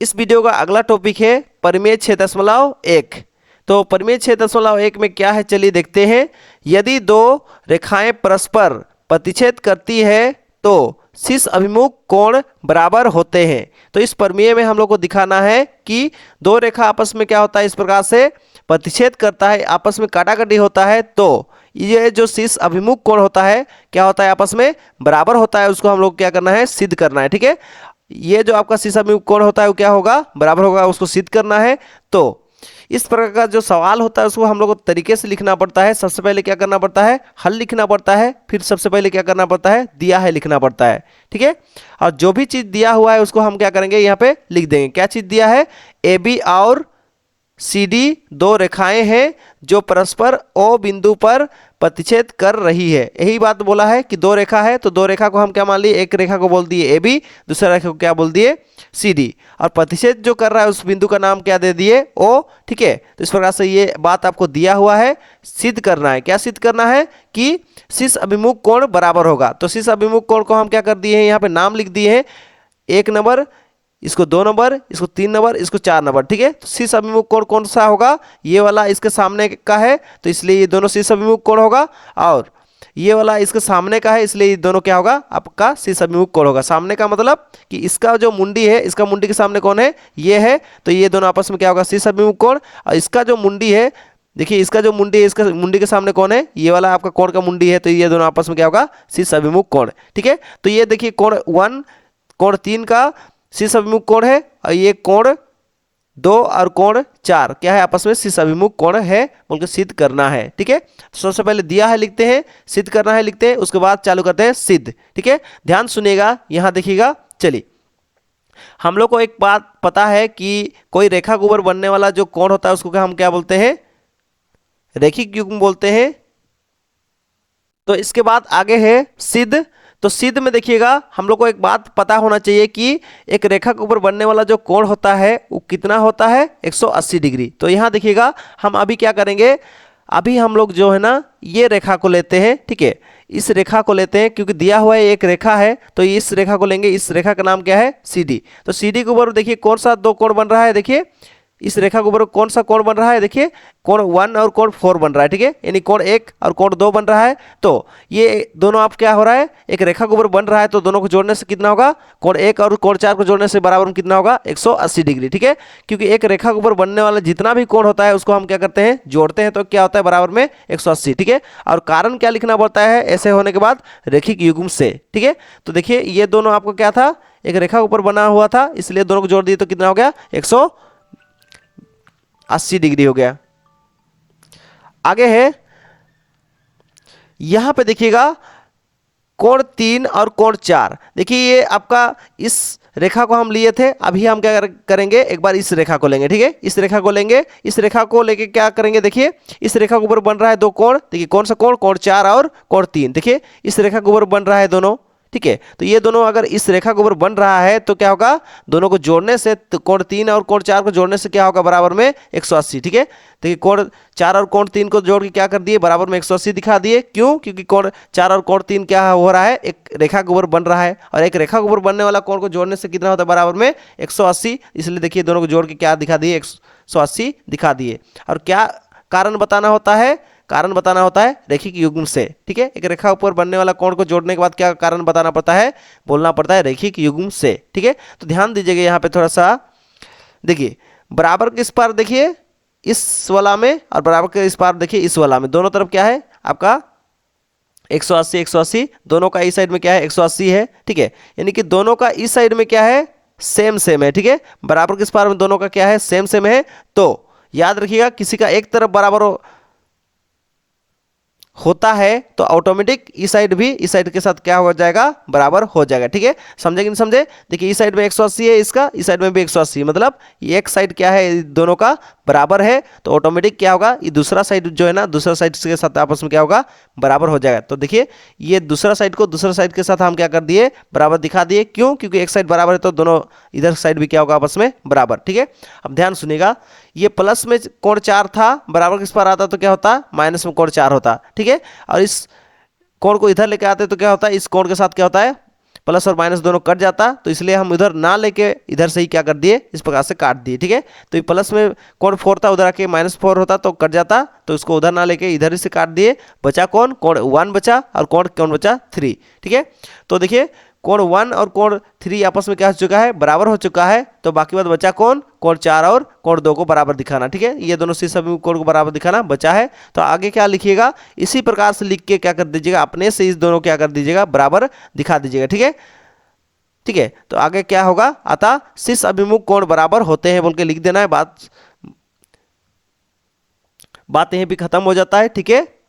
इस वीडियो का अगला टॉपिक है परिमेय 6.1। तो परिमेय 6.1 में क्या है चलिए देखते हैं। यदि दो रेखाएं परस्पर प्रतिच्छेद करती है तो शीर्ष अभिमुख कोण बराबर होते हैं। तो इस परिमेय में हम लोग को दिखाना है कि दो रेखा आपस में क्या होता है, इस प्रकार से प्रतिच्छेद करता है, आपस में काटाकाटी होता है, तो ये जो शीर्ष अभिमुख कोण होता है क्या होता है, आपस में बराबर होता है। उसको हम लोग क्या करना है, सिद्ध करना है। ठीक है, ये जो आपका शीर्ष अभिमुख कोण होता है वो क्या होगा, बराबर होगा, उसको सिद्ध करना है। तो इस प्रकार का जो सवाल होता है उसको हम लोग को तरीके से लिखना पड़ता है। सबसे पहले क्या करना पड़ता है, हल लिखना पड़ता है, फिर सबसे पहले क्या करना पड़ता है, दिया है लिखना पड़ता है। ठीक है, और जो भी चीज दिया हुआ है उसको हम क्या करेंगे, यहाँ पे लिख देंगे। क्या चीज दिया है, ए बी और सी डी दो रेखाएं हैं जो परस्पर ओ बिंदु पर प्रतिच्छेद कर रही है। यही बात बोला है कि दो रेखा है, तो दो रेखा को हम क्या मान लिए, एक रेखा को बोल दिए ए बी, दूसरा रेखा को क्या बोल दिए सी डी, और प्रतिच्छेद जो कर रहा है उस बिंदु का नाम क्या दे दिए, ओ। ठीक है, तो इस प्रकार से ये बात आपको दिया हुआ है, सिद्ध करना है। क्या सिद्ध करना है कि शीर्ष अभिमुख कोण बराबर होगा। तो शीर्ष अभिमुख कोण को हम क्या कर दिए हैं, यहाँ पे नाम लिख दिए हैं, 1 नंबर, इसको 2 नंबर, इसको 3 नंबर, इसको 4 नंबर। ठीक है, तो शीर्ष अभिमुख कोण कौन सा होगा, ये वाला इसके सामने का है, तो इसलिए ये दोनों शीर्ष अभिमुख कोण होगा, और ये वाला इसके सामने का है, इसलिए ये दोनों क्या होगा, आपका शीर्ष अभिमुख कोण होगा। सामने का मतलब कि इसका जो मुंडी है, इसका मुंडी के सामने कौन है, ये है, तो ये दोनों आपस में क्या होगा, शीर्ष अभिमुख कोण। और इसका जो मुंडी है, देखिए इसका जो मुंडी है, इसका मुंडी के सामने कौन है, ये वाला आपका कोण का मुंडी है, तो ये दोनों आपस में क्या होगा, शीर्ष अभिमुख कोण। ठीक है, तो ये देखिए कोण 1 कोण 3 का शीर्ष अभिमुख कोण है, और ये कोण 2 और कोण 4 क्या है, आपस में शीर्ष अभिमुख कोण है, बोलकर सिद्ध करना है। ठीक है, सबसे पहले दिया है लिखते हैं, सिद्ध करना है लिखते हैं, उसके बाद चालू करते हैं सिद्ध। ठीक है, ध्यान सुनिएगा, यहां देखिएगा। चलिए, हम लोग को एक बात पता है कि कोई रेखा के ऊपर बनने वाला जो कोण होता है उसको हम क्या बोलते हैं, रैखिक युग्म बोलते हैं। तो इसके बाद आगे है सिद्ध। तो सिद्ध में देखिएगा, हम लोग को एक बात पता होना चाहिए कि एक रेखा के ऊपर बनने वाला जो कोण होता है वो कितना होता है, 180 डिग्री। तो यहाँ देखिएगा, हम अभी क्या करेंगे, अभी हम लोग जो है ना ये रेखा को लेते हैं। ठीक है, इस रेखा को लेते हैं, क्योंकि दिया हुआ है एक रेखा है, तो इस रेखा को लेंगे। इस रेखा का नाम क्या है, सी डी। तो सी डी के ऊपर देखिए कौन सा दो कोण बन रहा है, देखिए इस रेखा के ऊपर कौन सा कोण बन रहा है, देखिए कोण 1 और कोण 4 बन रहा है। ठीक है, यानी कोण 1 और कोण 2 बन रहा है। तो ये दोनों आप क्या हो रहा है, एक रेखा के ऊपर बन रहा है, तो दोनों को जोड़ने से कितना होगा, कोण 1 और कोण 4 को जोड़ने से बराबर में कितना होगा, 180 डिग्री। ठीक है, क्योंकि एक रेखा के ऊपर बनने वाला जितना भी कोण होता है उसको हम क्या करते हैं, जोड़ते हैं, तो क्या होता है, बराबर में 180। ठीक है, और कारण क्या लिखना पड़ता है ऐसे होने के बाद, रैखिक युग्म से। ठीक है, तो देखिए ये दोनों आपको क्या था, एक रेखा के ऊपर बना हुआ था, इसलिए दोनों को जोड़ दिए तो कितना हो गया, 180 डिग्री हो गया। आगे है, यहां पे देखिएगा कोण 3 और कोण 4। देखिए ये आपका इस रेखा को हम लिए थे, अभी हम क्या करेंगे, एक बार इस रेखा को लेंगे। ठीक है, इस रेखा को लेंगे, इस रेखा को लेके क्या करेंगे, देखिए इस रेखा के ऊपर बन रहा है दो कोण। देखिए कौन सा कोण, कोण 4 और कोण 3। देखिए इस रेखा के ऊपर बन रहा है दोनों। ठीक है, तो ये दोनों अगर इस रेखा के ऊपर बन रहा है तो क्या होगा, दोनों को जोड़ने से, तो कोण 3 और कोण 4 को जोड़ने से क्या होगा, बराबर में 180। ठीक है, देखिए कोण 4 और कोण 3 को जोड़ के क्या कर दिए, बराबर में 180 दिखा दिए। क्यों, क्योंकि कोण 4 और कोण 3 क्या हो रहा है, एक रेखा के ऊपर बन रहा है, और एक रेखा के ऊपर बनने वाला कोण को जोड़ने से कितना होता है, बराबर में 180। इसलिए देखिए दोनों को जोड़ के क्या दिखा दिए, 180 दिखा दिए। और क्या कारण बताना होता है, कारण बताना होता है रैखिक युग्म से। ठीक है, एक रेखा ऊपर बनने वाला कोण को जोड़ने के बाद क्या कारण बताना पड़ता है, बोलना पड़ता है रैखिक युग्म से। ठीक है, तो ध्यान दीजिएगा यहाँ पे थोड़ा सा, देखिए बराबर के इस पार देखिए इस वाला में, और बराबर के इस पार देखिए इस वाला में, दोनों तरफ क्या है आपका 180 180, दोनों का इस साइड में क्या है, 180 है। ठीक है, यानी कि दोनों का इस साइड में क्या है, सेम सेम है। ठीक है, बराबर के इस पार में दोनों का क्या है, सेम सेम है। तो याद रखिएगा, किसी का एक तरफ बराबर होता है तो ऑटोमेटिक इस साइड भी इस साइड के साथ क्या हो जाएगा, बराबर हो जाएगा। ठीक है, समझे कि नहीं समझे, देखिए इस साइड में 180 है, इसका इस साइड में भी 180, मतलब एक साइड क्या है, दोनों का बराबर है, तो ऑटोमेटिक क्या होगा, ये दूसरा साइड जो है ना, दूसरा साइड के साथ आपस में क्या होगा, बराबर हो जाएगा। तो देखिए ये दूसरा साइड को दूसरा साइड के साथ हम क्या कर दिए, बराबर दिखा दिए। क्यों, क्योंकि एक साइड बराबर है तो दोनों इधर साइड भी क्या होगा, आपस में बराबर। ठीक है, अब ध्यान सुनिएगा, ये प्लस में कोण 4 था, बराबर किस पर आता तो क्या होता, माइनस में कोण 4 होता। ठीक है, और इस कोण को इधर लेके आते तो क्या होता है, इस कोण के साथ क्या होता है, प्लस और माइनस दोनों कट जाता, तो इसलिए हम उधर ना लेके इधर से ही क्या कर दिए, इस प्रकार से काट दिए। ठीक है, तो ये प्लस में कोण 4 था, उधर आके -4 होता तो कट जाता, तो इसको उधर ना लेके इधर ही से काट दिए। बचा कौन, कोण 1 बचा, और कोण बचा 3। ठीक है, तो देखिए कोण 1 और कोण 3 आपस में क्या हो चुका है, बराबर हो चुका है। तो बाकी बात बचा कौन, कोण 4 और कोण 2 को बराबर दिखाना। ठीक है, ये दोनों शीर्ष अभिमुख कोण को बराबर दिखाना बचा है। तो आगे क्या लिखिएगा, इसी प्रकार से लिख के क्या कर दीजिएगा, अपने से इस दोनों क्या कर दीजिएगा, बराबर दिखा दीजिएगा। ठीक है, ठीक है, तो आगे क्या होगा, अतः शीर्ष अभिमुख कोण बराबर होते हैं बोल के लिख देना है। बात यहीं भी खत्म हो जाता है। ठीक है।